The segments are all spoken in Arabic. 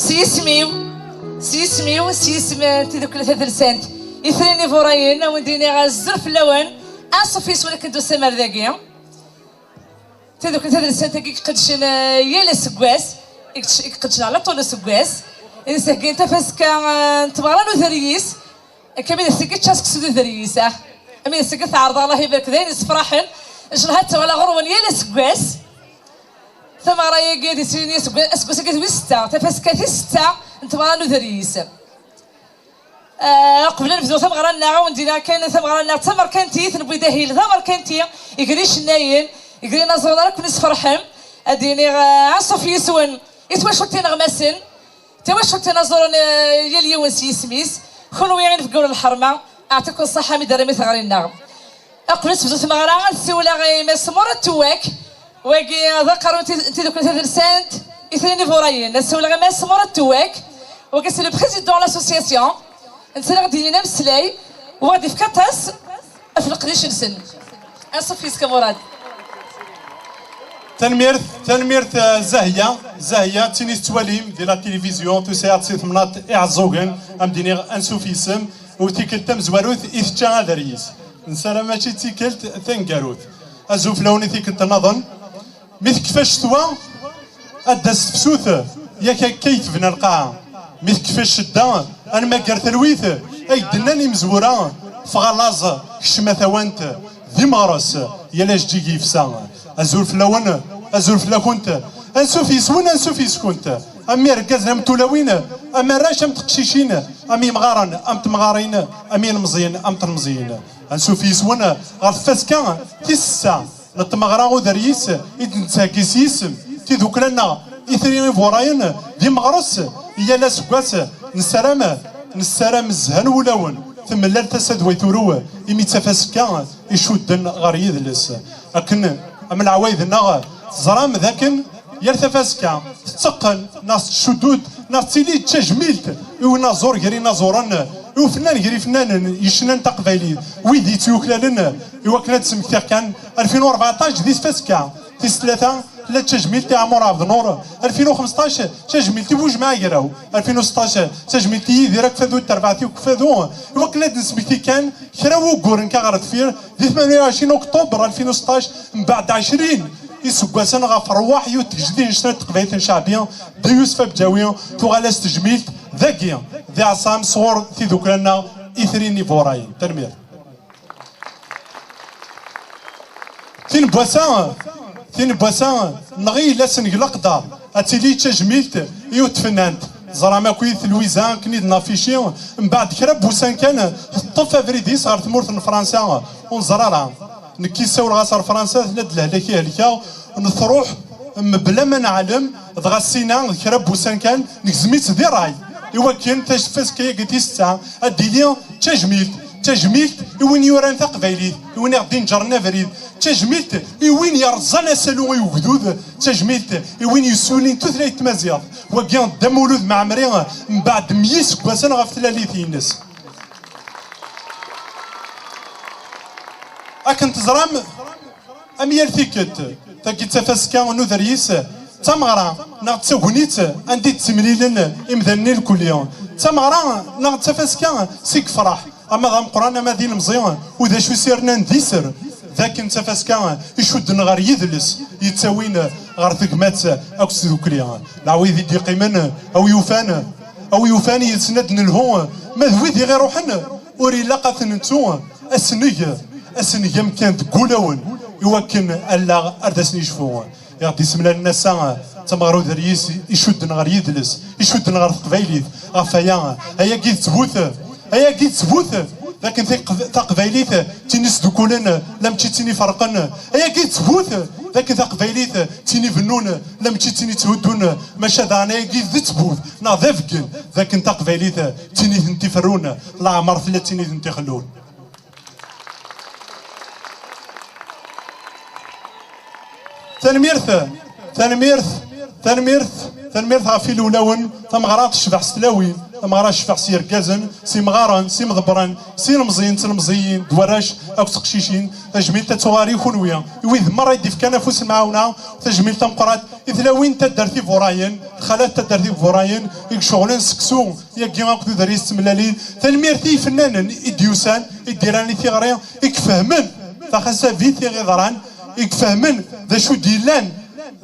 سيسم تذوك 3 سنت يثريني فوراين ونديني غازر في اللوان اصفيس ولكن دو سمر ذاكيا تذوك 3 سنت كي قدشن يا لسكواس قدشن على طول سكواس انسكين تفسكا تبغى ذريس كمين سكت شاسك سدو ذريس امين سكت عرض الله يبارك ذين سفراحن جلهات ولا غرون يا لسكواس ثم راهي قاعد يسيني اسكو كتبي 6 تفسكاتي 6 نتبغى ذريس قبل نبداو ثم غرانا عاوندينا كاين ثم غرانا تمر كانتي تنبوي داهيل ثمر كانتي يقريش ناين يقرينا زونا كل فرحم اديني عصف يسون يتواش وقتي نغمسن تواش وقتي نزورون يا اليوم سيسميس خلو يعني في قول الحرمه اعطيكم الصحه مي درامي ثغري النغم قبل نبداو ثم غرانا السوله غي مسمور التواك واقي ذكروا انت دوك 3 سنت اثنين فورايين السوله غي مسمور التواك وكي سي لو بريزيدون لاسوسياسيون نسرق دينا مسلاي وغادي في كاطاس في القريش نسن اصفيس كمراد تنميرت زاهيه تيني تواليم ديال التلفزيون تساعد سي ثمنات اعزوغن ام ديني انسوفيسم وتيكلت مزواروث اثتا دريس نسالا ماشي تيكلت ثنكاروث ازوف لوني تيكلت نظن مثل كيفاش توا ادس فسوث ياك كيف بنا القاعه مثل كيفاش شدا انا ما قرت الويث اي دناني مزوره فغلاز كشما ثوانت ذي مارس يلاش جيجي فسا ازول فلاون ازول فلا كنت انسوفيس وين انسوفيس كنت امي ركزنا متولاوين اما راش ام تقشيشين امي مغارن ام تمغارين امي المزيين ام تلمزيين انسوفيس وين غفاسكا تسا نتمغرا ودريس يتنساكيسيس تيذوك لنا يثري فوراين دي مغرس يا لا سكواس نسلام الزهن ولاون ثم لا تسد ويثرو يمي تفاسكا يشودن غير يدلس لكن اما العوايدنا زرام ذاكن يرتفاسكا تتقن ناس الشدود ناس تيلي تجميلت ونا زور غير نازورن وفنان غير فنان يشنان تقبايلي ويدي تيوكلالن يوكلات سمكتير كان 2014 ديس فاسكا تيس 3 لا تجميلتي عمر عبد النور 2015 تجميلتي بوج معايا يراو 2016 تجميلتي ديرك فادو تربعتي وكفادو وكلات نسميتي كان كراو كورن كغرد فير دي 28 اكتوبر 2016 من بعد 20 يسكواسن غفرواح يو تجدين شنو تقبايلات شعبيه دي يوسف بجاويه تغالاس تجميلت ذاكيا ذي عصام صور في ذكرنا إثريني فوراين تنمير تين بواسان نغي لاسن قلقدا اتيلي تجميلت يو تفنانت زرا كويث لويزان كنيد نافيشي من بعد كرا بوسان كان طف فريديس غير تمورت فرنسا ونزرارا نكي ساول غاسر فرنسا ثلاث لهلاكي هلكا نثروح بلا ما نعلم دغا السينا كرا بوسان كان نكزميت ذي راي إوا كان تشفاس كي قلتي الساعة أديلي تجميلت وين يوران تقبايليت وين غادي نجرنا فريد تجميلت وين يرزان سالو يوجدود تجميلت وين يسولين تثليت مزياض وكان دمولود مع مريم من بعد ميس كواسن غف ثلاثي الناس أكن تزرام أميال ثيكت تاكي تفاسكا ونذريس تمغرا ناغ تساكونيت عندي تسمليلن امذني الكل يوم تمغرا ناغ تفاسكا سيك فرح اما غام قران ما دين مزيان وذا شو سيرنا نديسر ذاك تفاسكا يشدن غير يدلس يتساوين غير ثقمات اكو سيدوكليا العويذ يدي قيمن او يوفان يتسندن الهون ما ذويذي غير روحنا وري لقات نتو اسنيه مكان تقولون يوكن الا اردسني يشوفون يغدي يسمى الناس تمغرو دريس يشدن غير يدلس يشدن غير قبايليت غفايا هيا كي تثبوت لكن تقبايليت تينيس دوكولن لم تيني فرقن هيا كي تثبوت لكن تقبايليت تيني فنون لم تيني تهدون ماشا دانا كي تثبوت ناضفكن لكن تقبايليت تيني انت فرون لا عمر ثلاث تيني انت خلون تنميرث غافي الاولون تمغرات الشفع ستلاوين تمغرات الشفع سير كازن سي مغارن سي مضبرن سي المزيين تلمزيين دواراش او تقشيشين تجميل تتواري خنويا ويذ مره يدي في كنافوس المعاونه تجميل تمقرات اذلاوين تدرتي فوراين خالات تدرتي فوراين يشغلون سكسو يا كي غاكدو دريس ملالين تلميرتي فنانا إديوسان إديراني ثغري يكفهمن فخاصة فيتي غيضران يكفهمن ذا شو ديلان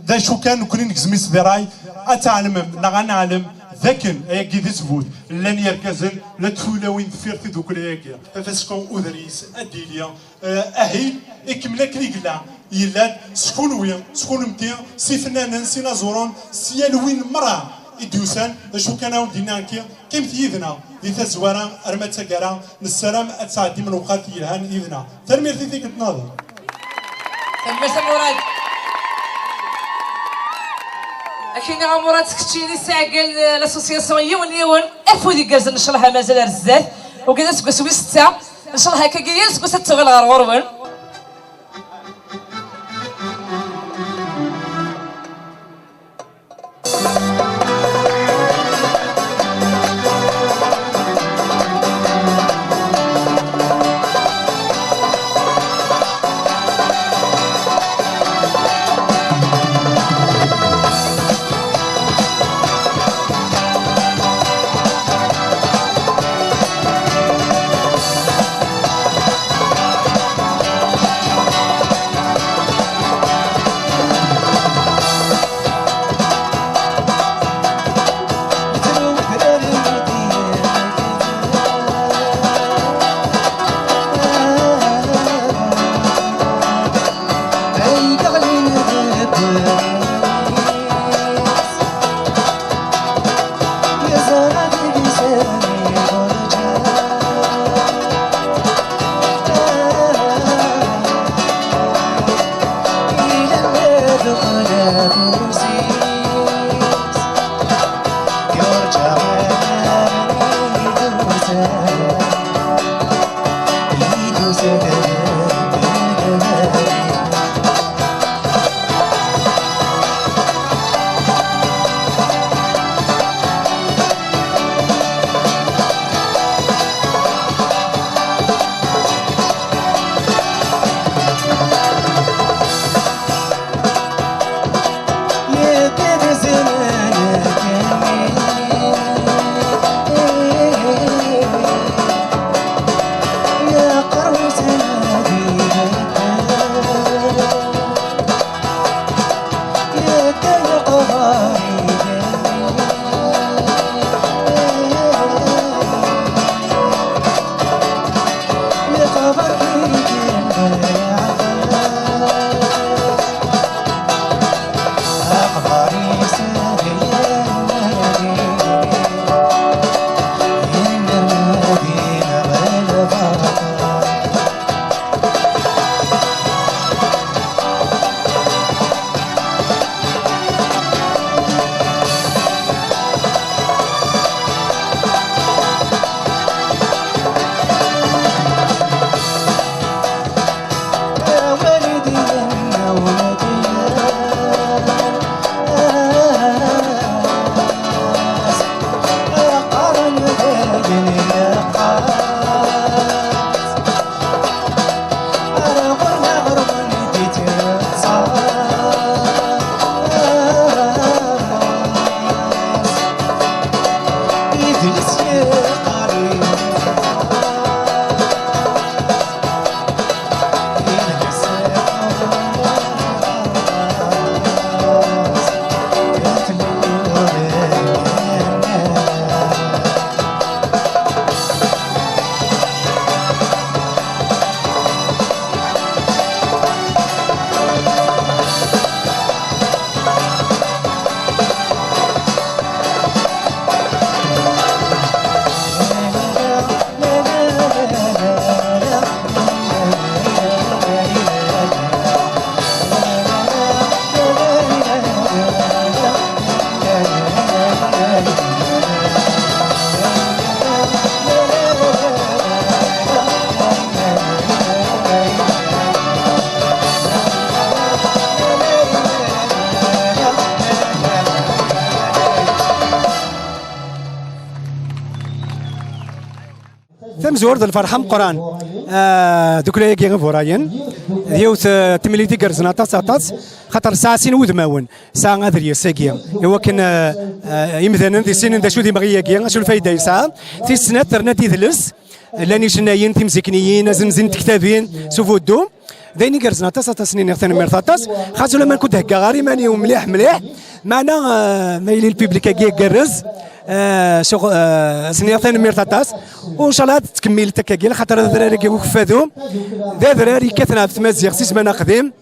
ذا شو كان كلين كزميس ذراي أتعلم نعلم ذاكن أياكي ذي سبوت لن يركزن لا تفولا وين فيرتي دوك أياكي فاسكون أودريس أديليا أهيل إكملا كريكلا يلاد سكون وين سكون متيا سي فنانا سي نازورون سيال وين مرة إديوسان شو كانوا ديناكي كيف تيذنا دي تزوارا أرمات سكارا نسلام أتساعدي من وقات يلهان إذنا ترمير تيك تناظر تنبسم مراد أكيد عمرات كتشيني ساعقل لاسوسياسيون يون أفودي كازن نشرحها مازال رزاف وكذا سكوسوي ستة نشرحها كاكيا سكوسة تغل غرغربن تم زور الفرحة مقران دوك لا يجي فوراين ديوت تمليتي كرزنا طاس خاطر ساعة سين ودماون ساعة غادر يساقيا هو كان يمثلا دي سين دا شو دي مغيا شو الفايدة يسعى في السنة ترنا تيدلس لاني شنايين تمسكنيين زنزن كتابين سوفو الدوم دايني كرزنا طاس سنين يغتنم مرطاس خاصو لما كنت هكا غاري ماني مليح معنا مايلي البيبليك كي كرز شغل سنين ثاني ميرتاس وان شاء الله تكمل تكاكيل خاطر الدراري كي وكفادهم دراري كثنا في تمازيغ سيسمانا قديم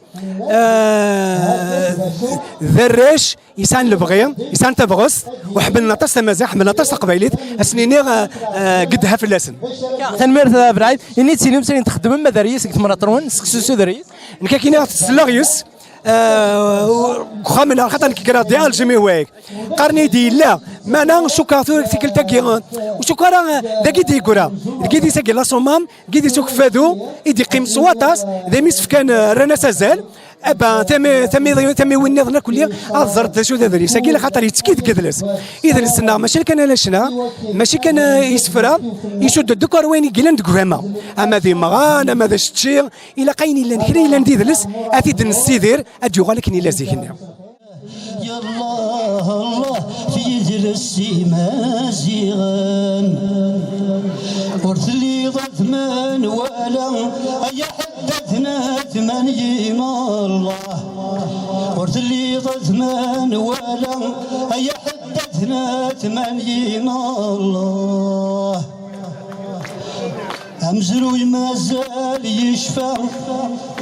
ذراش يسان البغي يسان تبغس وحبلنا طاس تمازيغ حملنا طاس قبايليت اسنيني قدها في اللسن تنمير برايد اني تسينيم سنين تخدم مداريس كنت مرطرون سكسوسو دريس نكاكينا تسلاغيوس خامنا خاطر كيكرا ديال جيمي واك قرني دي لا معنا شكاثور في كل تاكي وشكرا داكي دي كورا دي ساكي لا صومام دي سوك فادو يدي قيم صواتاس ذا ميس كان رانا سازال ابا تمي ونضنا كليا الزرد شو ذا ساكي خاطر يتكيد كدلس اذا السنا ماشي كان لا شنا ماشي كان يسفرا يشد الدكر وين يقلن دكرما اما ذي مغان اما ذا شتشي الى قاين الا نكري الا نديدلس اتيد نسيدير اديو غالك ني لازيكنا يا الله في جلسي مازيغان ورثلي ضثمان ولا أي حدثنا ثمان يما الله ورثلي ضثمان ولا أي حدثنا ثمان يما الله أمزروي ما زال يشفى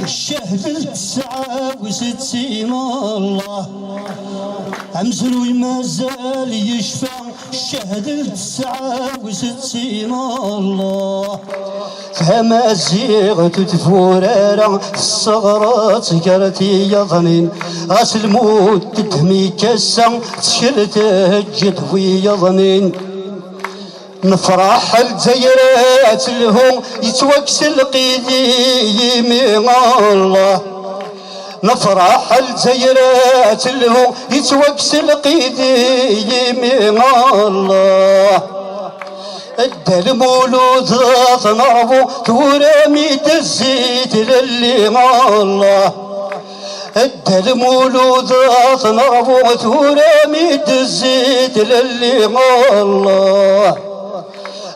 الشهد التسعة وست سيما الله أمزروي ما زال يشفى الشهد التسعة وست سيما الله فما زيغة تفورارا الصغرات سكرتي يظنين غاس الموت تدمي كسا تشرت هجد ويظنين نفرح الجيرات لهم يتوكسل قيدي من الله نفرح الجيرات لهم يتوكسل قيدي من الله ادى المولود نربو تورامي تزيد للي ما الله ادى المولود نربو تورامي تزيد للي ما الله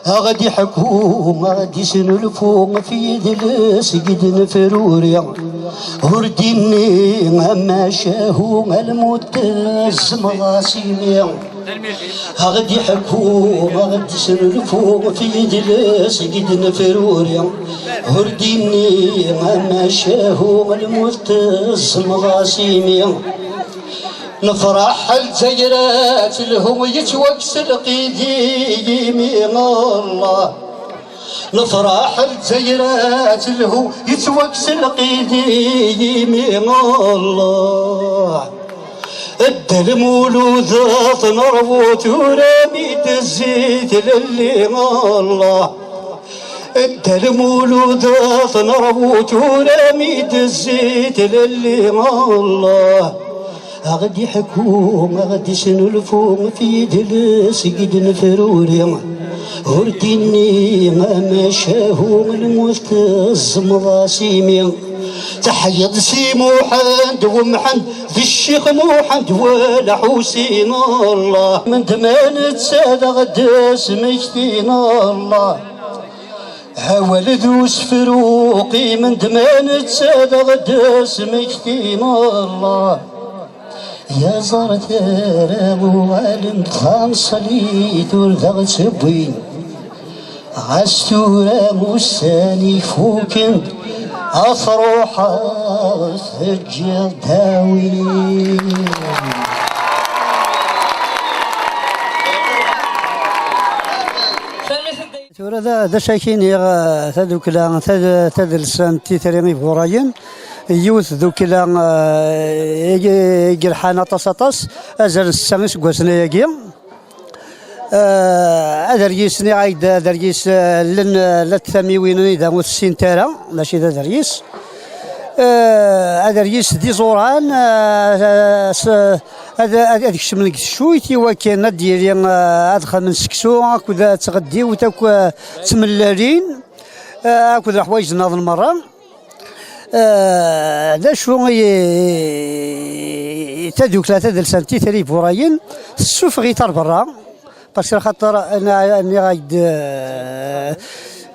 غادي حكومة غادي سنلفو في دلس قد نفروريا ورديني ما شاهو الموت مغاسيميا غادي حكومة غادي سنلفو في دلس قد نفروريا ورديني ما شاهو الموت مغاسيميا نفرح الجيرات لهم يتوكسل قيدي من الله نفرح الجيرات لهم يتوكسل قيدي من الله ادى المولودات نربو ترامي تزيد للي ما الله ادى المولودات نربو ترامي تزيد للي ما الله غادي حكومة غادي سنلفو في دلس قد نفروريا ورديني ما شاهو الموت مضاسيميا تحيض سي محمد ومحمد في الشيخ محمد ولا حسين الله من دمان تساد غدا سمجتينا الله ولد وسفروقي من دمان تساد غدا سمجتينا الله يا زرت رامو علم خمس ليت ورثغ سبوين عستو رامو الثاني فوكن أفروح سجل داوي ذا شاكين تدوك لا تدلسان تيتريمي بوراين يوث ذوك لا يجي حانا طاس أزل السمس قوسنا يجي أدريس نعيد أدريس لن للثميوين إذا متسين ترى ماشي ذا دريس أدريس دي زوران هذاك شمل شويتي وكان ندير أدخل من سكسو كذا تغدي وتاك تملالين كذا حوايج ناض المرة لا شو تدوك ثلاثة ديال سنتي تري فوراين شوف غيتار برا باسكو خاطر انا غايد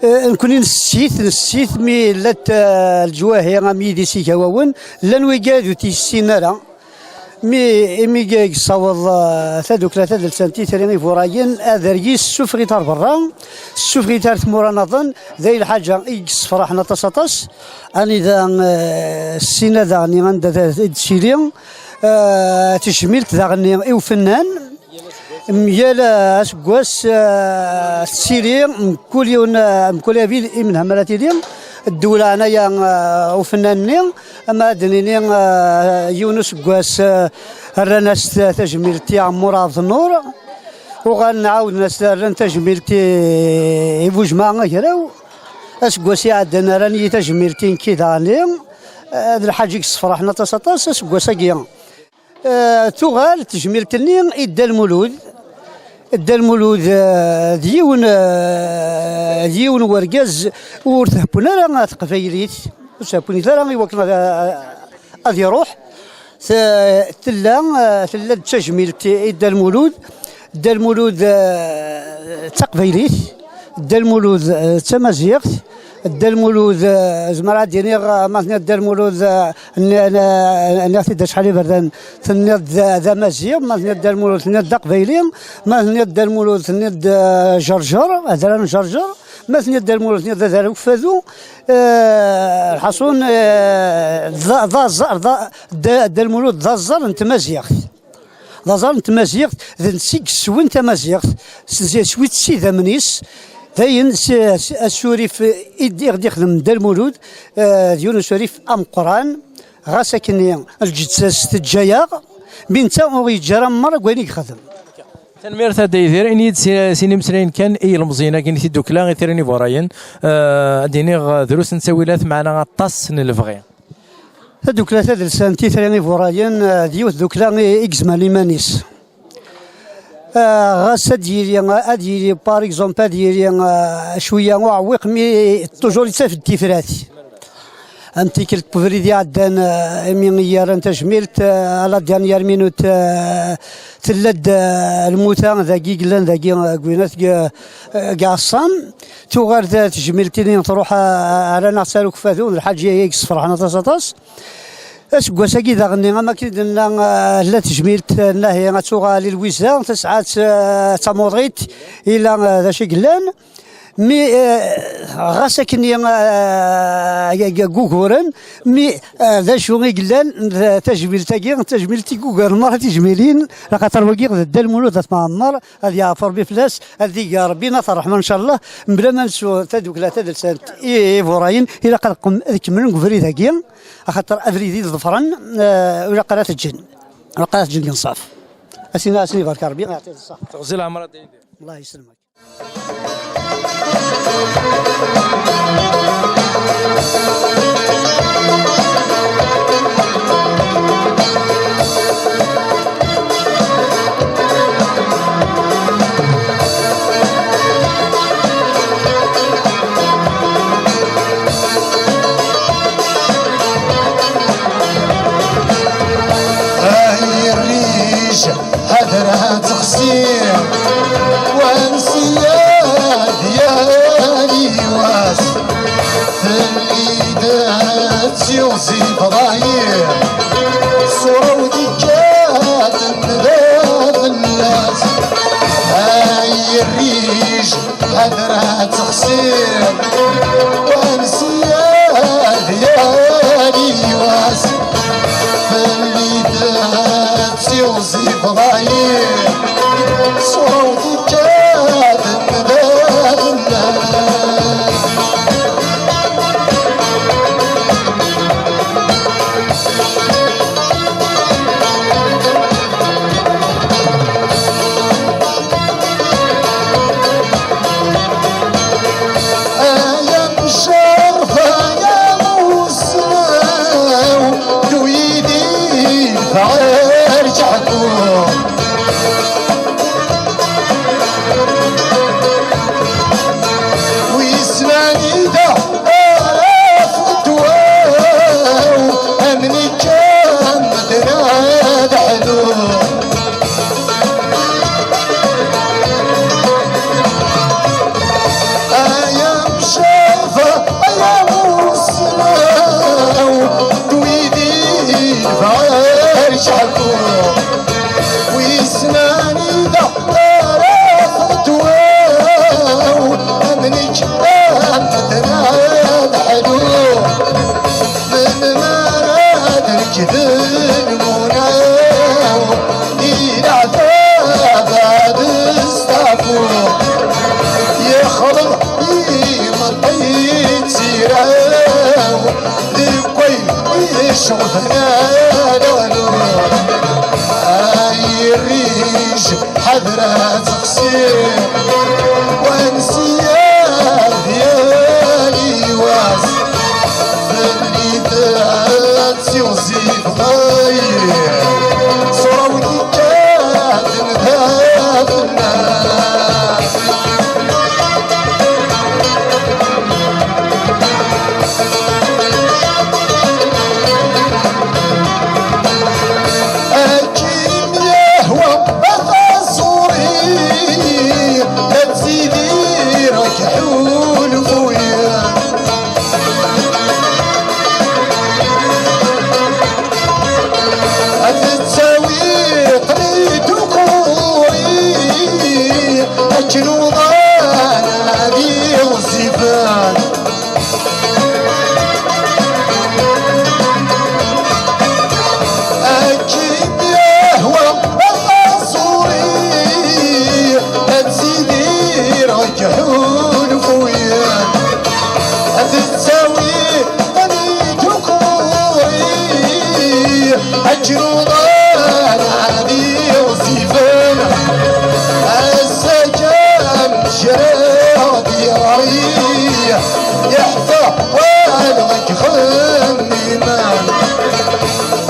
نكون نسيت مي لات الجواهي غامي دي سي كواون لا نويكادو تيسينا مي جاي صوض ثادوك ثلاثة ديال سنتي تري فوراين ادريس شوف غيتار برا شوف غيتار ثمورا نظن ذي الحاجه يقص فرحنا تصاطس اني ذا السينا ذا اني غندا تشيلي تشميلت ذا غني ايو فنان ميال اسكواس السيري كل يوم كل فيل من هملاتي ديال الدولة انايا وفنانين اما دنيني يونس كواس الرناس تجميلتي عمور النور وغنعاود ناس ران تجميلتي يبوجما كراو اسكواسي عندنا راني تجميلتي كيداني هذا الحاج فرحنا تصاطاس اسكواسا كيا تغال تجميلتني إدى المولود ديون ورقاز ورثبنا راه تقفايليت وسابوني راه يوكل غادي يروح تلا تجميلت إدى المولود تقفايليت إدى المولود تمازيغ دا المولود زمرا ديني مثلا دا المولود ناس دا شحال بردان تنيض ذا مزيغ مثلا دا المولود تنيض دا قبيلين مثلا دا المولود تنيض جرجر هذا جرجر مثلا دا المولود تنيض ذا وفادو الحصون دا المولود ذا الزر انت مزيغ ذا انت مزيغ ذا نسيك سوين انت مزيغ سويت سيدا منيس ثاين الشريف إدي غادي يخدم دا المولود ديال الشريف أم قران غاساكني الجثاس تجايا بنتا ويجرى مرة وين يخدم تنمير تادا يدير اني سيني مسرين كان اي المزينه كاين في دوكلا غير ثيرني فوراين ديني دروس نسويلات معنا طاس نلفغي دوكلا ثلاث سنتي ثيرني فوراين ديوث دوكلا اكزمان مانيس غاس اديري بار اكزومبل اديري شويه معوق مي توجور يتساف التفرات انت كل بفريدي عدان من يارن تجميلت على دانيير مينوت تلد الموتى ذاكي قلان ذاكي كوينات قاصام توغار تجميلتني تروح على ناصر كفاثون الحاجيه يكس فرحنا تصاطاس اسكواساكي ذا غني ما كيدنا لا تجميلت لا هي غتوغا للويزا تسعات تموضيت الى ذا شي قلان مي غاساكني كوكورن مي ذا شو قلان تجميلتي كوكور مرة تجميلين لخاطر وكي دا المولود تمعمر هذه يعفر بفلاس هذه يا ربي ناثر الرحمن ان شاء الله بلا ما نسوا تدوك لا تدل سنت فوراين الى قد كملن كفري ذاكي خاطر افريدي ظفرن ولا قرات الجن وقرات الجن صاف اسينا بارك ربي يعطيك الصحه تغزل عمرها الله يسلمك هدرها تخسير وانسيا ديالي واس ثليدات يوزي فضاير صورة وديكات بذات الناس هاي الريش هدرها تخسير وانسيا ديالي واس ثليدات يوزي فضاير صوتي كاد بذات الناس أيام شرفة يا موسى ويدي فارجعكم غضب يمطيت سيراو لكوين يشوفنا هاي الريش حذرة تقصير ونسيان ديالي واس اللي ذات يوزيف غير صورة كاتن ذات الناس أكيم يهوى بفاسوري لا تزيدي ركحول فويا أتتساوي قريت كوري أجنو ضانا دي وزيفان أكيد يهوى بفاسوري لا تزيدي ركحول فويا أتتساوي قريت كوري أجنو ضانا دي وزيفان السجان شراب ياري يحفى والغك خلني مان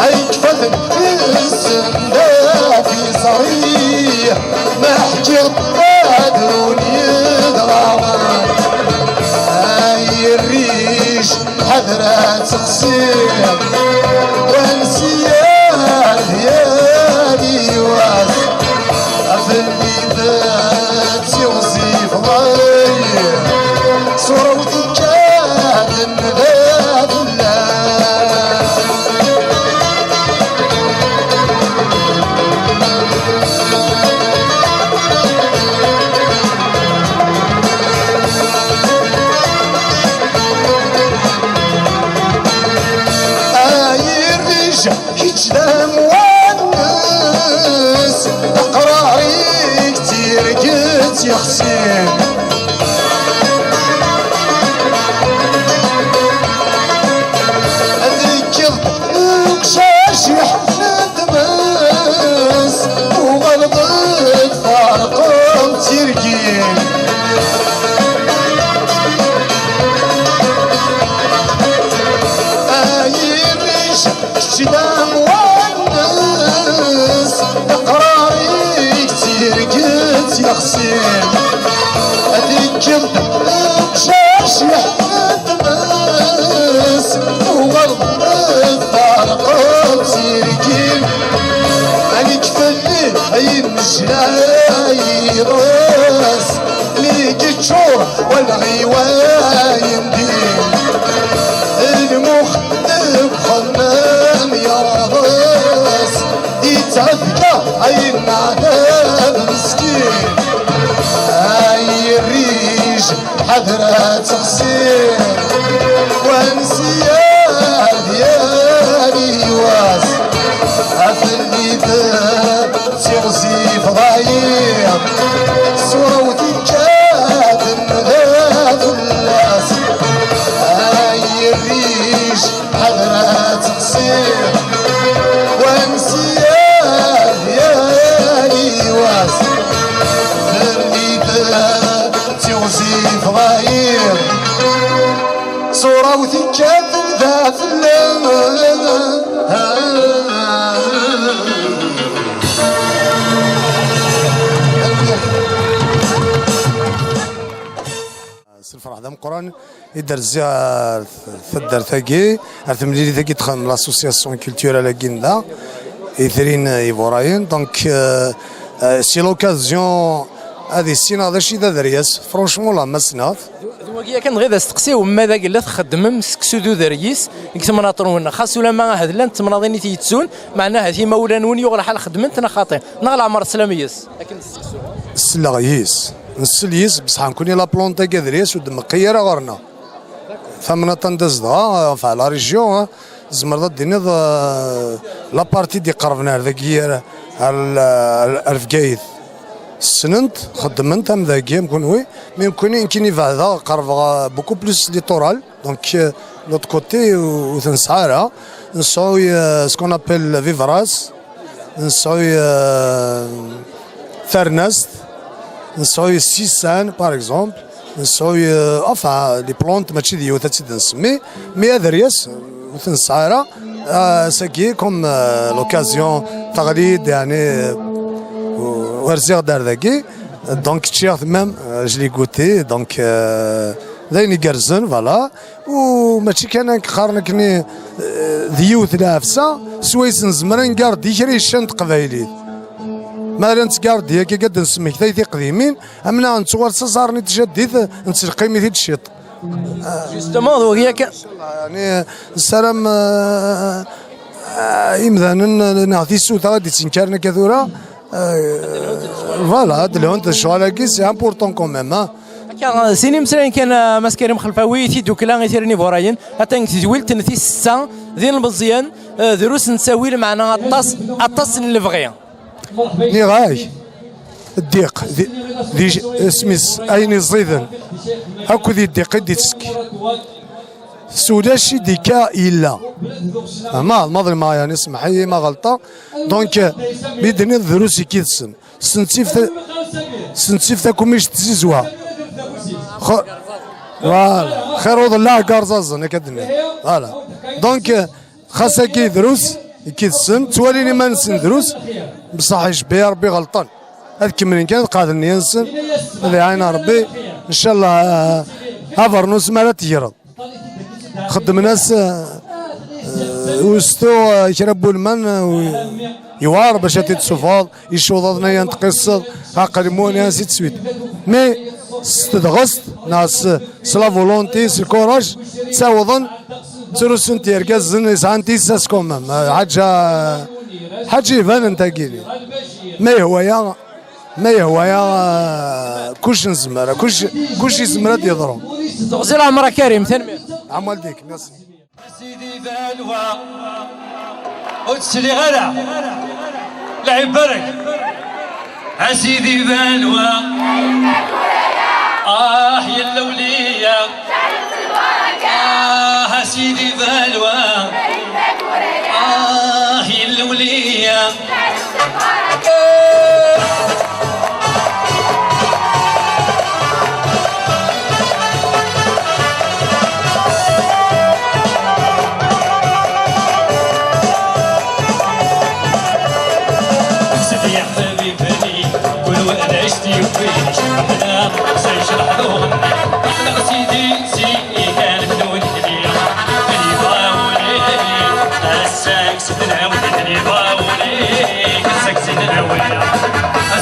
أيكفذ في السنة في صريح محجر قادروني ضرامان هاي الريش حذرة تقصير ونسيان ديالي واس أفلي ذات يوزيف ضير صورة وذكات ذات الله آي الرجال كجدام والناس أقراري كتير قلت يا حسين أذكر وكشاشح ندماس وغلطت فارقهم ترقين عايرش شدام والناس اقراري كتير قلت يا حسين اذكر بشاشح التماس وغلط فارقات سيركين عليك فلي اي مجراي راس ليك تشور والغيوايم دين المخدم خمام يا راس يتعذكى عين عذاب مسكين هاي الريش حذرة تقصير ونسيان ديالي واس عفلي ذات تغزي فضايق صورة وذكات ذات اللاس هاي الريش حذرة تقصير ونسيان ديالي واس اللي تغزي فضايق صورة وذكات ذات الفرح ذا مقران يدر زيار ثدر ثقي ارتملي ثقي تخدم لاسوسياسيون كولتورال كيندا يثرين يفوراين دونك سي لوكازيون هذه السنه هذا الشيء ذا درياس فرونشمون لا ما سنات دواكيا كان غير استقسيو ماذا قال تخدمم سكسو دو دريس يكتم طرون خاص ولا ما هذا لان تمناضين تيتسون معناها هذه مولا نون يغلى حال خدمت انا خاطئ نغلى عمر سلاميس لكن السلاغيس نسليس بصح نكوني لا بلونتا كادريس ودم قيره غرنا ثمنا تندزدا في لا ريجيون زمر ديني لا بارتي دي قربنا هذاك هي الفقايد سننت خدمت ام ذاكي مكونوي مي كاين هذا قرب بوكو بلوس ليتورال دونك لوت كوتي وتنسعارة نسعوي سكون ابل فيفراس نسعوي ثرنست نسعوي سيسان باغ اكزومبل نسعوي افا لي بلونت ماشي ديوثا تسد نسمي مي هذا رياس وتنسعارة ساكي كوم لوكازيون تغليد يعني ورزيغ دار ذاكي دونك تشيغ ثمام جلي كوتي دونك ذاين يقرزن فوالا وماشي كان قارنكني ذيوث لافسا سويس نزمرن كارد يشري الشنط قبايلي ما نتقارد ياك قد نسميك ثايثي قديمين امنا نتصور صارني تجديد نتلقي في الشيط جوستومون وهي يعني السلام إمذانا نعطي سوتا غادي تنكرنا كثورة فوالا هاد الهونت الشغل كي سي امبورطون كوميم سيني مسرين كان ماسكريم خلفاوي تي دوكلا غيثيرني فوراين حتى تزويل تنثي السا ديال المزيان دروس نساوي معنا الطاس الفغيا ني غاي الديق دي سميس اين الزيدن هاكو ذي الديق دي تسكي سوداشي ديكا إلا ما المظلم يعني اسمح لي ما غلطة دونك بيدني الدروس كيدسن سنتيف تاكم مش تزيزوا فوالا خير وضع الله كارزازن كدني فوالا دونك خاصة كي دروس كيدسن تواليني ما نسن دروس بصح يشبه ربي غلطان هاد كملين كان قادرني ينسن اللي عين ربي ان شاء الله هافرنوس ما لا تجرد خدم ناس وستو يشربوا المن يوار باش تتصفاض يشوضنا ينتقصد عقلمون يا سيت سويت مي استدغست ناس سلا فولونتي سي كوراج تساوضن تروسن تيركاز زن سانتي ساسكم حاجه يبان انت كيلي ما هو يا كلش نزمر كلش يزمر يضرب تغزل عمرك كريم تنمية عم والديك ميرسي سيدي بالوا وتسلي غلا لعب برك سيدي بالوا يا اللولية سيدي بالوا يا اللولية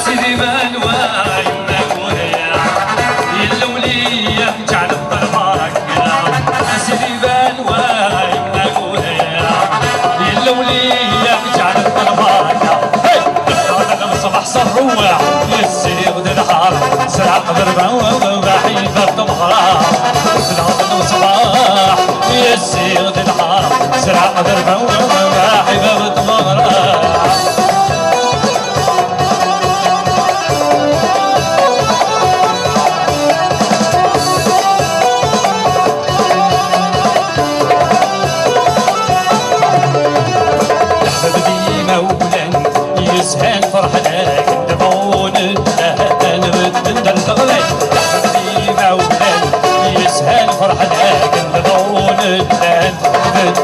سيدي بالوا يما كوريا اللولية جعل الطرباك سيدي بالوا يما كوريا اللولية جعل الطرباك هذا الصباح صروع يسير ذي الحار سرع ضربة وباحي ضرب مغرا هذا الصباح يسير ذي الحار سرع ضربة وباحي ضرب مغرا يسهل فرحنا كدبون ندر تغلي يحبني مولاي يسهل فرحنا كدبون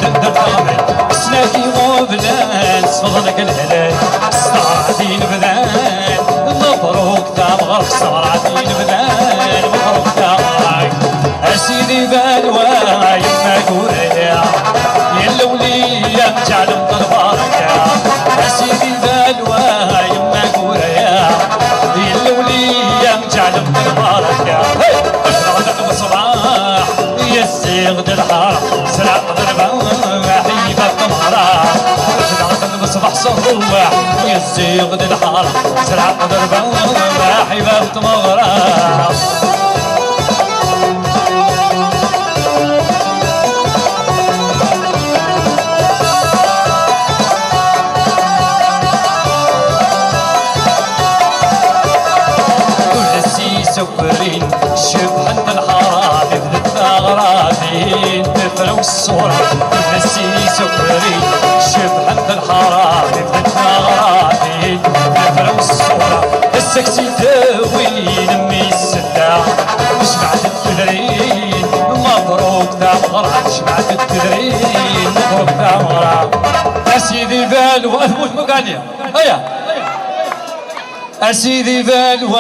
ندر تغلي سناكي غوبلان صفضلك الهلال صرعتين بذان مبروك تبغى صرعتين بذان مبروك تبغى سيدي بالواي ما كوريا يا اللولية جعل طلبارك سيدي بالوا يما كوريا اللولية جعل طلبارك اشرقت بالصباح يسيغ الحار سرع ضربة حيبة الطمرة اشرقت بالصباح صروح يسيغ الحار سرع ضربة حيبة الطمرة مغراتي تفرو الصورة نسي سكري شبحة الحرام تفت مغراتي تفرو الصورة السكسي تاوي نمي السداع شمعت التدرين مبروك تمغرات شمعت التدرين مبروك تمغرات أسيدي بالو أثبت مقالية هيا أسيدي بالو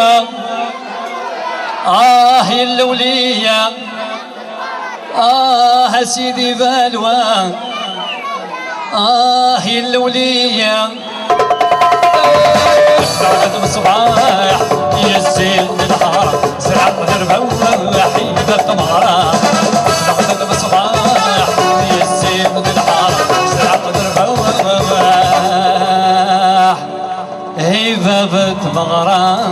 يا اللولية أسيدي بالو يا اللولية بعد الصباح يا الزين النهار زرع دربة وحيدة القمرة بعد الصباح يا الزين النهار زرع دربة هيبة مغرى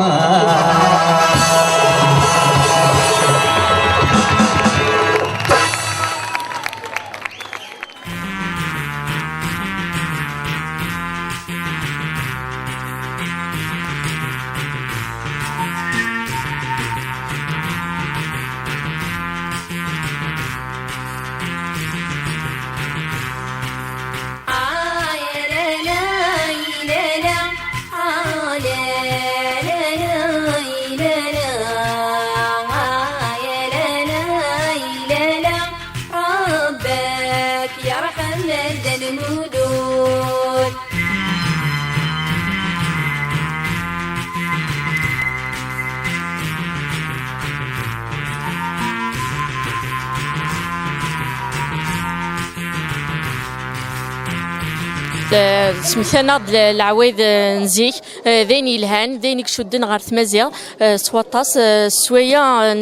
سمثنا العوايد نزيك ذين يلهان ذين يكشدن غير ثمازيغ سواطاس سويا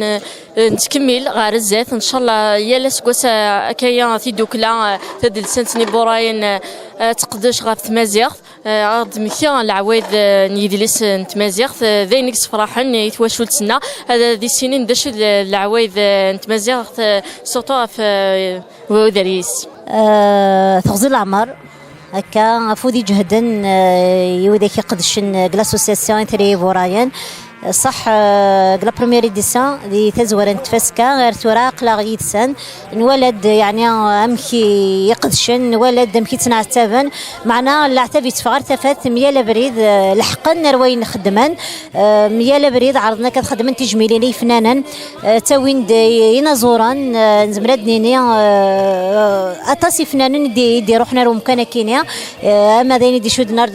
نتكمل غير الزات ان شاء الله يا سكوسا كايا في دوكلا تدل سنتني بوراين تقدش غير ثمازيغ عرض مكيا العوايد نيدلس نتمازيغ ذين يكس فرحن يتواشلتنا هذا ذي السنين داش العوايد نتمازيغ سوطا في ودريس تغزل العمر هكا فودي جهدا يوديك يقدشن كلاسوسياسيون تري فورايان صح لا بروميير اديسيون اللي تزور نتفسكا غير تراق لا غيدسان نولد يعني امكي يقدشن نولد امكي تنعتبن معنا العتبي تفغر تفات ميال بريد لحقن روين خدمان ميال بريد عرضنا كتخدم تجميلي فنانا تاوين ينازوران نزمردني اطاسي فنانا دي روحنا رو مكان كينيا اما ديني دي شود نار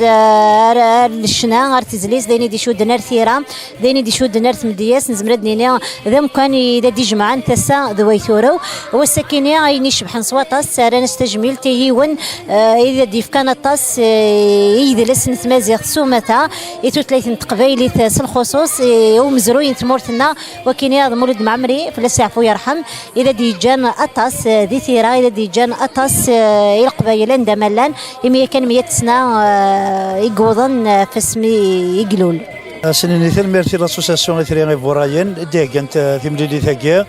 الشنا ارتزليس ديني دي شود نار ثيرا ديني دي شود نرث مدياس نزمردني ذا مكان اذا دي جمعان تسا ذويثورو والسكينه ايني شبحن صواتاس رانا نستجمل تيون اذا دي فكان طاس يدلس نتمازيغ سومتا يتو ثلاثه تقبايلي تاس الخصوص ومزروين تمورتنا وكينيا مولد معمري فلاس يعفو يرحم اذا دي جان اطاس دي ثيرا اذا دي جان اطاس القبايلان دملان يمي كان 100 سنه يقوضن في اسمي يقلول سنين مثل ميرتي لاسوسياسيون اثريغي فورايين دي كانت في مليلي ثاقيا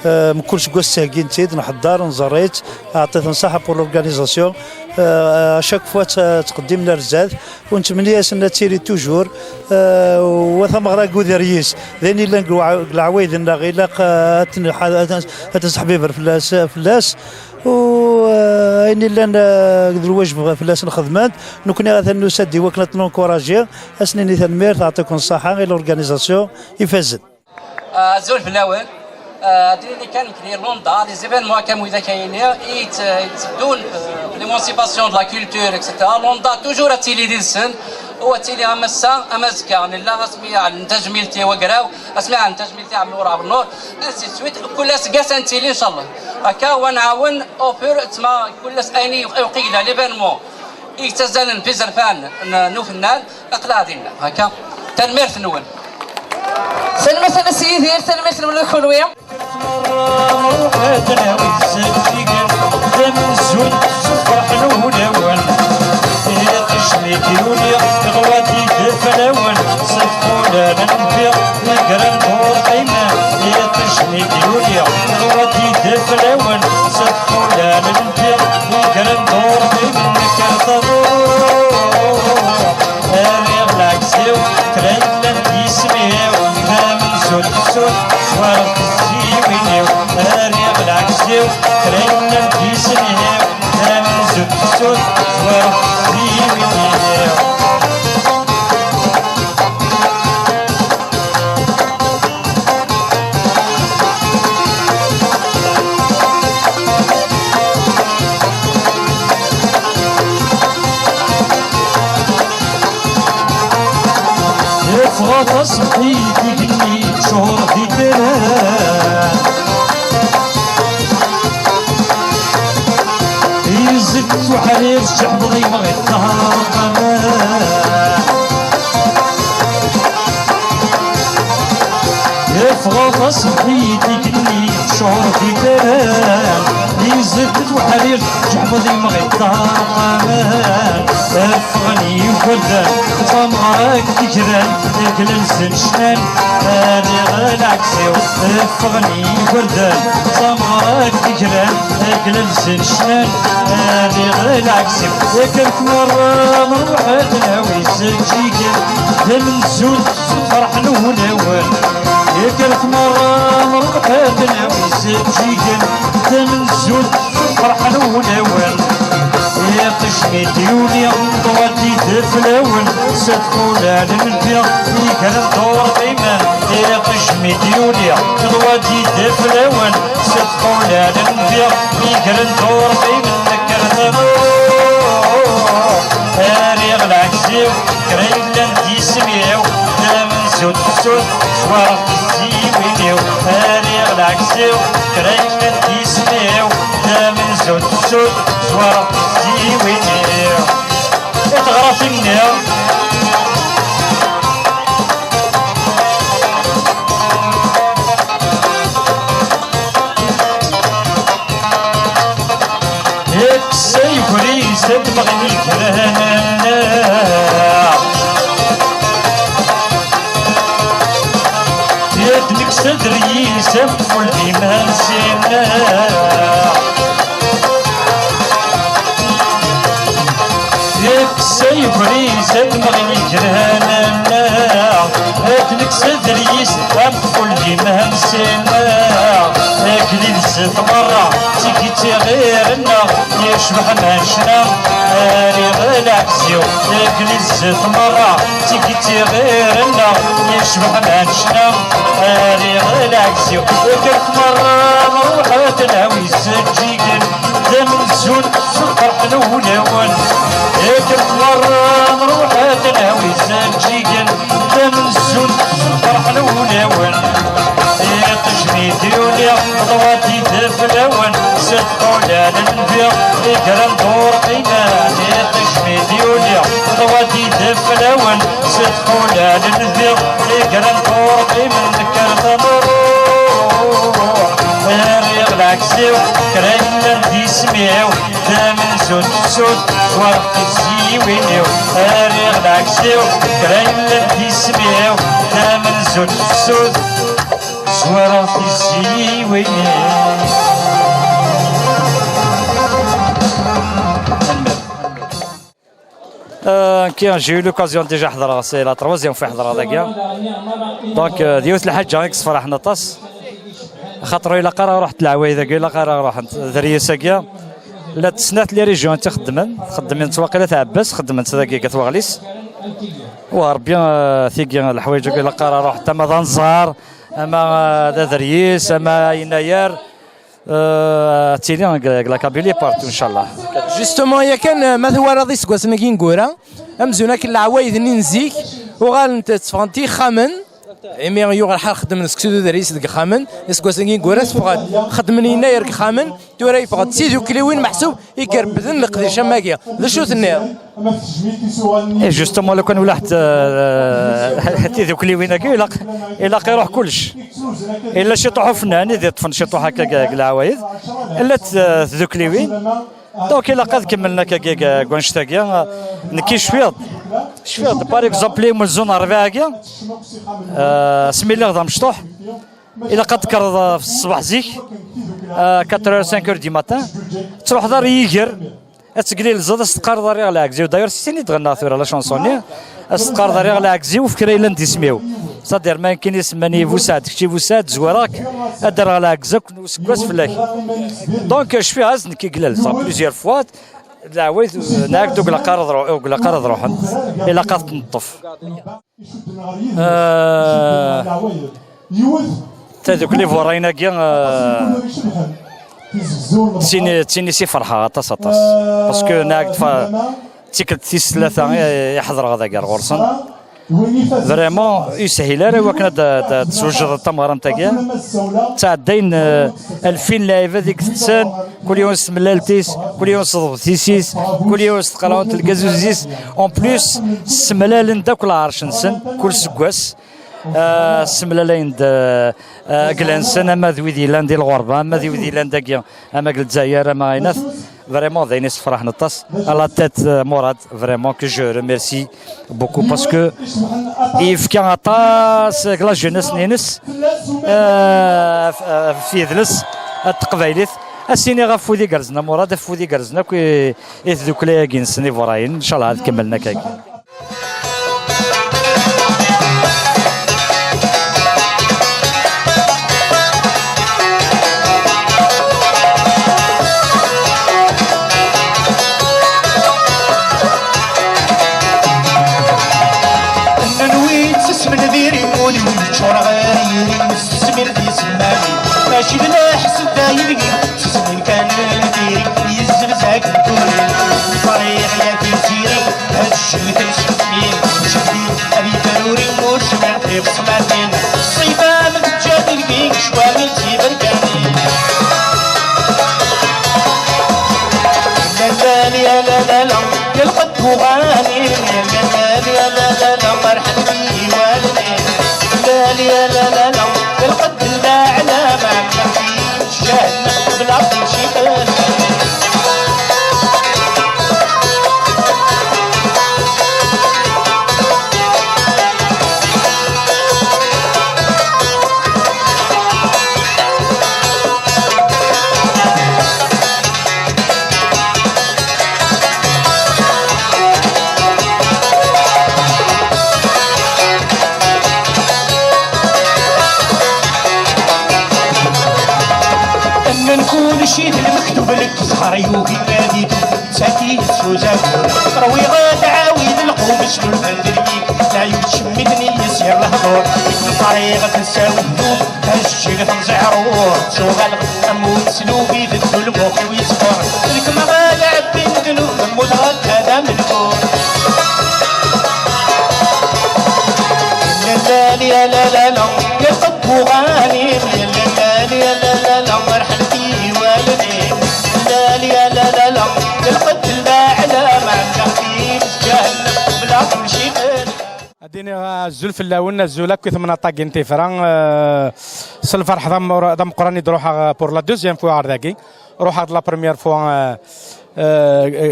مكلش كواس ساكين تيد نحضر نزريت عطيت نصيحه بور لورغانيزاسيون اشاك فوا تقدمنا رزاز ونتمنى اسنا تيري توجور وثم غراكو دريس ذاني العوايد النغيله تنسحبي فلاس وإني لان الواجب في الناس الخدمات نكون غادا نسدي وكنا نكوراجي اسني تنمير تعطيكم الصحه غير لورغانيزاسيون يفزد زول في الاول اللي كان كني لوندا لي زيفينمون كانوا اذا كاينين يتبدون ليمونسيباسيون دو لا كولتور اكسيتيرا لوندا توجور تيلي ديال السن هو تيلي امسا امازكا يعني لا اسمي على التجميلتي وقراو اسمي على التجميلتي عملوا ورا بالنور انسي سويت كل سكاس انتيلي ان شاء الله هكا ونعاون اوفر تما كل اني وقيله ليفينمون يتزال في زرفان نوفنان اقلا ديالنا هكا تنمير نول سلمت انا سيدي سلمت الملك الخلويه سوال الزيويني اريغ العكسيو كرينا نسميو من زود السود زوار زيوينيو يفغط صحيتي قلي شهور في تران يزد وحرير الشعب ضي مغي النهار قمان يفغط صحيتي قلي شهور في تران يزد وحرير الشعب ضي مغي النهار قمان افغني وفردان طمعك تجران تقلل سنشنان هذه العكسيو افغني وفردان طمعك تجران تقلل سنشنان هذه العكسيو يكرك مرة نروح ناوي سجيك من زول فرح نوناوان يكرك مرة نروح ناوي سجيك من زول فرح نوناوان يا قشمي ديوني ضواتي تفلون صدقونا للبيع يكرم دور ديما يا قشمي ديوني ضواتي تفلون صدقونا للبيع يكرم دور ديما نكر تاريخ العكسيو كريلا تيسميو من سود سود شوارع الزيوينيو تاريخ العكسيو كريلا تيسميو من سود سود شوارع الزيوينيو اتغرف النيو يكسيفري سدمغني كرهنا يدنك صدري يسف الإيمان سينا يكسيفري سدمغني كرهنا يدنك صدري يسف الإيمان سينا اكلي نسيت مرة تيكيتي غيرنا يشبح ماشنا هاري العكسيو اكلي نسيت مرة تيكيتي غيرنا يشبح ماشنا هاري العكسيو وكرت مرة نروح تناوي سجيكن دم الزون فرح نوناون كرت مرة نروح تناوي سجيكن دم الزون فرح نوناون تجني ديولي ضواتي تفلون صدقونا للبيع يكرم دور قيمان تجني ديولي ضواتي تفلون صدقونا للبيع يكرم دور قيمان نكر ضمروح هاري العكسيو كرينا تيسميو ثامن سود سود شوارق الزيوينيو هاري العكسيو كرينا تيسميو ثامن سود سود شوارع الزيوينيو كي j'ai eu l'occasion déjà حضرها سي لا تروازيام في حضرها داكيا دونك ديوت الحاجه اكس فرحنا طاس خاطر الا قرا رحت العوايد الا قرا رحت ذريه ساكيا لا تسنات لي ريجيون خدمين تواقيلا تاع عباس خدمت ذاكيا كتواغليس وربي ثيكيا الحوايج الا قرا رحت اما ظنزار اما ذريس اما يناير تيلي لا كابيلي بارتو ان شاء الله جوستومون يا كان ما هو راضي سكواسنا كي نقورا امزونا كي العوايد نزيك وغال انت تفهمتي خامن ايمي يوغ الحال خدم سكسودو دريس ديك خامن سكواسنا كي نقورا فقط خدم يناير خامن توري فقط سيدو كليوين محسوب يكربدن القديش ماكيا لشو تنير جوستومون لو كان ولحت تيدو كليوين الا يروح كلش الا شي طوحو فنان اذا طفن شي طوح هكا العوايد الا تذو كليوين دونك الا قد كملنا كاكا كونشتاكيا نكي شفيض بار اكزومبل من الزون 4 كيا سميلي غدا مشطوح الا قد كرض في الصباح زيك 4 5 دي ماتان تروح دار يجر تقليل الزاد تقار داري على عكزي وداير سيني تغنى ثورة لا شانسوني استقر ضريغ لاكزي وفكري لن تسميو صدر ما يمكن يسماني فوساد كشي فوساد زوراك ادر على اكزك وسكواس فلاك دونك شفي غازن كي قلال صا بليزيور فوا العوايد ناك دوك لا قرض روحن الى قد تنطف تذوك لي فورينا كي تسيني سي فرحه طاس باسكو ناك تيكلت تيس ثلاثه يحضر غدا كاع غورسن فريمون يسهل راه وكنا تسوجد التمر نتاعك تعدين 2000 لاعب هذيك تسان كل يوم سملالتيس كل يوم صدفتيسيس كل يوم استقلاون الكازوزيس اون بليس السملال نتا كل عرش نسن كل سكواس السملالين كلانسن اما ذوي ديلان ديال الغربه اما ذوي ديلان داكيا اما قلت زاير اما غيناث فريمون ذاين فرح نطاس على تيت مراد فريمون كو جو ريميرسي بوكو باسكو يفكا عطاس لا جونيس نينس في ذلس التقبايليت السيني غفودي كرزنا مراد فودي كرزنا كي يثدوك ليا كينسني فراين ان شاء الله عاد كملنا كاكي ماشي بلا حسن دايري سسمين كان نديري يزغزاك الدوري طريق يا كيسيري هاد الشمت الشمسين شدي ابي ضروري وسمع في بصماتين الصيبه من تجادل بيك شوامل تيبر كاني لا لا لا لا يا القد غاني يا لا لا لا مرحبا بي والدي لا لا لا لا يا القد لا على ما نحكيش جهنم بالعقل شي شيت المكتوب لك صحريوكي ناديتو ساكي سوزاكو روي غاد عاويد القوم شنو الفندريك العيون شمتني يسير الهضور طريقة تساوي الذوب هالشي تنزعرور شو غلق اموت سلوبي ذدو المخ ويصفر لك ما غاد عبي ذنوب نموت غاد هذا من فوق لا لا لا لا لا يا قد غاني لا لا لا لا لا مرحبا لا لا لا لا لا القد لا على ما نحكيش جهنم بلا كل شيء اديني الزلف الاول الزولا كي ثمنا طاقين تيفران الفرح ضم قراني دروح بور لا دوزيام فوا عرداكي روح لا بروميير فوا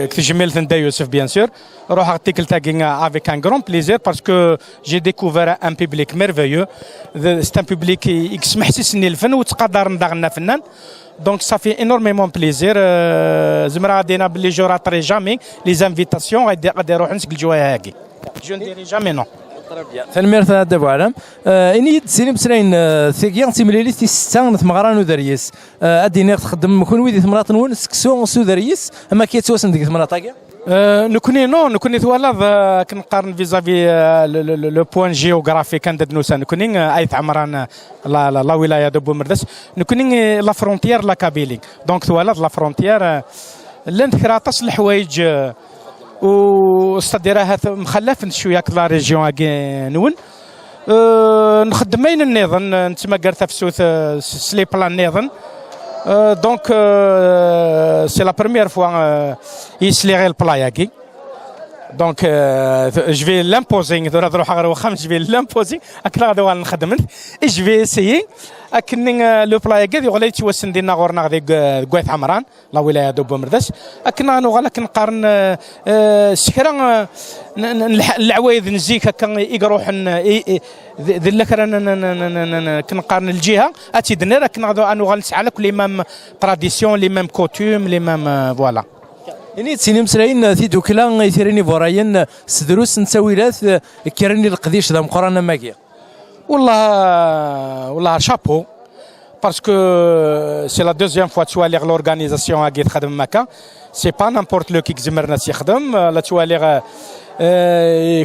كي جميل ثندا يوسف بيان سور روح ارتيكل تاغين افيك ان غران بليزير باسكو جي ديكوفر ان بوبليك ميرفيو سي ان بوبليك يسمح حسسني الفن وتقدر ندغنا فنان Donc ça fait énormément plaisir. زمرا دينا بلي جو راتري جامي لي زانفيتاسيون غادي نروح نسقل جوايا هاكي جو نديري جامي نو تنمير دابا عالم اني تسيري مسراين ثيكيان تيمليلي تي 6 ثمغران ودريس اديني تخدم كون ويدي ثمرات نون سكسو سودريس اما كيتواسن ديك ثمرات نكوني ثوالض كنقارن فيزافي لو بوان جيوغرافيك عند نوسا نكوني ايت عمران لا ولايه دو بومردس نكوني لا فرونتيير لا كابيلي دونك ثوالض لا فرونتيير لان ثراطاس الحوايج واستديرها مخلف شويه كلا ريجيون هاكي نون نخدمين النظام نتما قرتها في سوث سلي بلان نظام دونك سي لا بروميير فوا يسليغي البلاياكي دونك جو في لامبوزينغ نروح غير واخا جو في لامبوزينغ اكنا غادي نخدم جو في اسيي اكن لو بلاياكي يغلي توسن دينا غورنا غادي كويت عمران لا ولايه دو بومرداس اكنا نغلا كنقارن سكرا العوايد نزيك هكا يروح ذلك كنقارن الجهه اتيدنا راك نغادو نسعى على كل ميم تراديسيون لي ميم كوتوم لي ميم فوالا يعني تسيني مسلاين في دوكلا يثيرني فوراين سدروس نساويلات كيرني القديش ذا مقرانا ماكيا. والله شابو باسكو سي لا دوزيام فوا توالي لورغانيزاسيون هاكي تخدم مكا سي با نامبورت لو كي كزمر ناس يخدم لا توالي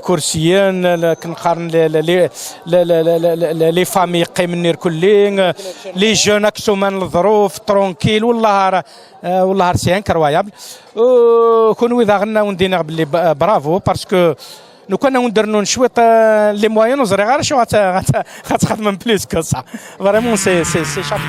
كرسيين كنقارن لي فامي قيمني كلين لي جون اكسومان الظروف ترونكيل والله سي انكرويابل كون اذا غنا وندينا باللي برافو باسكو لو كنا نديرو شويه لي موين وزري غير شو غتخدم بليس كو سا فريمون سي شابو.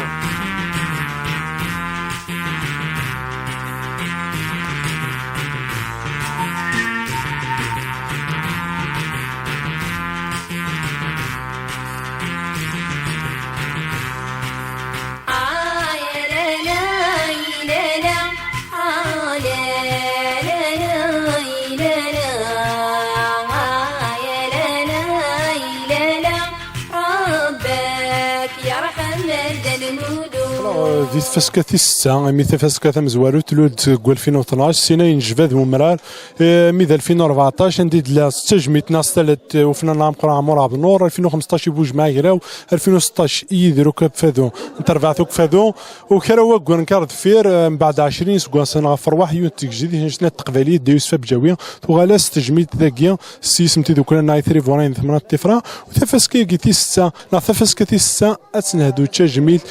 دي تفسكتي 6 مي تفسكت مزوارو تلود 2012 سنه ينجبد ومرار مي 2014 نديد لا استجميت ناس ثلاث وفنا نام قرا عمر عبد النور 2015 يبوج معايا راو 2016 يديروا كاب فادو انترفعتو كفادو وكراو كونكار فير من بعد 20 سكواس نغفر واحد ينتج جديد شنو التقباليه دي يوسف بجاويه وغالا استجميت ذاكيا سيسمتي دوك ناي 3 فورين 8 طفره وتفسكي قيتي 6 لا تفسكتي 6 اتنهدو تجميل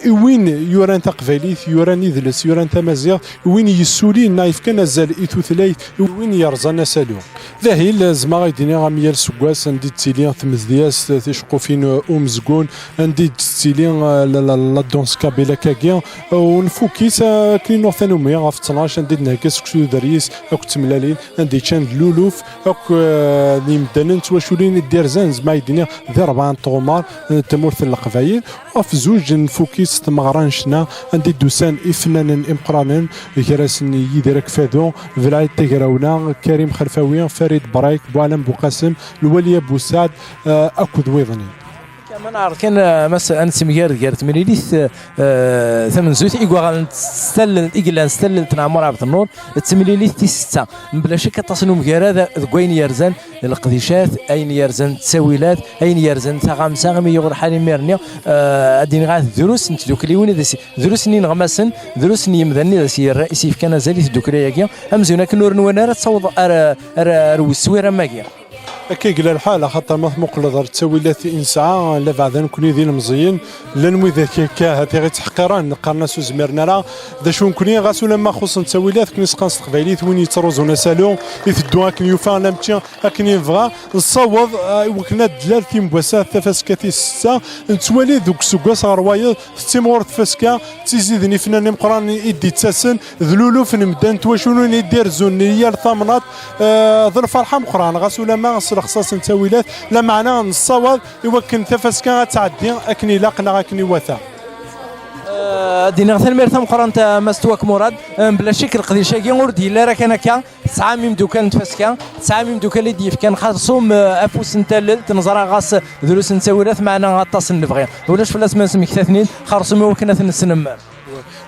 وين يوران تقباليت يوران يدلس يوران تمازيغ وين يسولي نايف كان زال ايتوثلايت وين يرزانا سالو ذاهي لازم غايديني غاميال سكواس عندي تيليان ثمزدياس تيشقوفين مزقون عندي تيليان لا دونس كابيلا كاكيا ونفوكيس كاين ثانومي غاف 12 عندي نهكس كسو دريس اك تملالين عندي تشان لولوف اك لي مدنن تواشولين ديرزان زما يديني ذي 4 طومار تمورث القبايل وفي زوج نفوكيس تمغران شنا عندي دوسان افنان امقرانا كراسني يديرك فادو فلايت تقراونا كريم خلفاوي فريد برايك بوعلم بوقاسم الولي بوسعد اكو ويضني كما نعرف كان مثلا انسميار ديال تمريليث ثمن زوت ايكوا ستل ايكلان ستل تنعمر عبد النور تمريليث تي 6 بلا شك تصنم غير هذا كوين يرزان القديشات اين يرزان تساويلات اين يرزان تغامسا غمي يغر حالي ميرنيا ادين غاث دروس انت دوكليوني دروس نين غماسن دروس ني مدني داسي الرئيسي كان زاليت دوكلياكيا امزونا كنور نوانا تصوض ار السويره ماكيا كي قال الحال خاطر ما مقلدر تسويلات انسعه لا بعد نكوني ذي المزيين لا نوي ذاك هاتي غير تحقيران قرنا سو زمرنا راه ذا شو نكوني غاسو لما خص تسويلات كني سقاس تقبايليت وين يتروزونا سالون يفدوا كن يوفا لامتيا كن يفغا نصوض وكنا دلال تيم بواسا تفاسكاتي 6 نتوالي دوك سكاس روايه تيمور تفاسكا تيزيدني فنان مقران يدي تساسن ذلولو فن مدان تواشونو يدير زونيه الثمنات ذو الفرحه مقران غاسو لما خصاص نتاويلات لا معنى نصوض يوكن تفاسكا تعدي اكني لاقنا اكني وثا دينا غث الميرثا مقران مستواك مراد بلا شك القديشاكي وردي لا راه كان هكا 9 ميم دوكان تفاسكا 9 ميم دوكان اللي ديف كان خاصهم افوس نتلل تنزرا غاس دروس نتاويلات معنا غطاس نبغي ولاش فلاس ما سميك اثنين خرصهم وكنا نسنم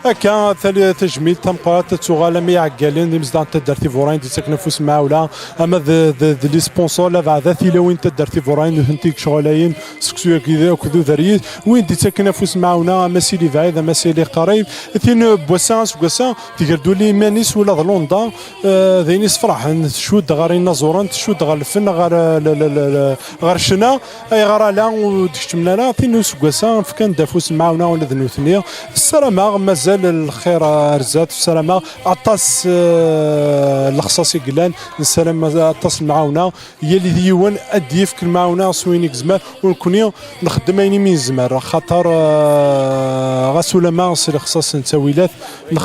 هكا ثالث تجميل تمقات تسوغالا مي عقالين دي مزدان تدرتي فورين دي تكنفس معولا اما لي سبونسور لا بعد ثيلا وين تدرتي فورين هنتيك شغلاين سكسو كذا وكذو ذريت وين دي تكنفس معونا اما سيلي بعيد اما سيلي قريب ثين بوسان سكوسان تقدروا لي مانيس ولا ظلوندا ذينيس فرح تشود غير نازورا تشود غير الفن غير شنا اي غير لا ودشتمنا لا ثين سكوسان فكان دافوس معونا ولا ذنوثنيا السلامه مازال الخير رزات السلامه عطاس الخصاصي قلان السلامه عطاس المعاونه هي اللي ديوان اديف المعاونه سوينيك زمان ونكوني نخدم عيني من زمان خاطر غاسولا سي الخصاص نتاويلات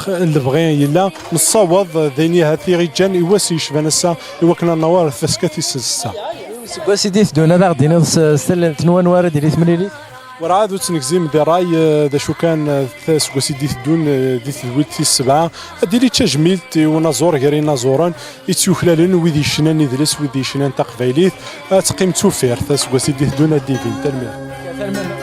اللي بغينا يلا نصوض ذيني هاتي رجال يواسي شبان السا يوكنا النوار فاسكاتي السا سيدي دونا باغ دينا سل تنوان وارد اللي ثمنيلي وراه ذو تنكزيم دي راي ذا شو كان سكوسي دي دون دي الويت في 7 ديري تجميلت ونازور غير نازوران يتيوخلالن ويدي شنان يدرس ويدي شنان تقبايليت تقيم توفير سكوسي دي دون دي تنميه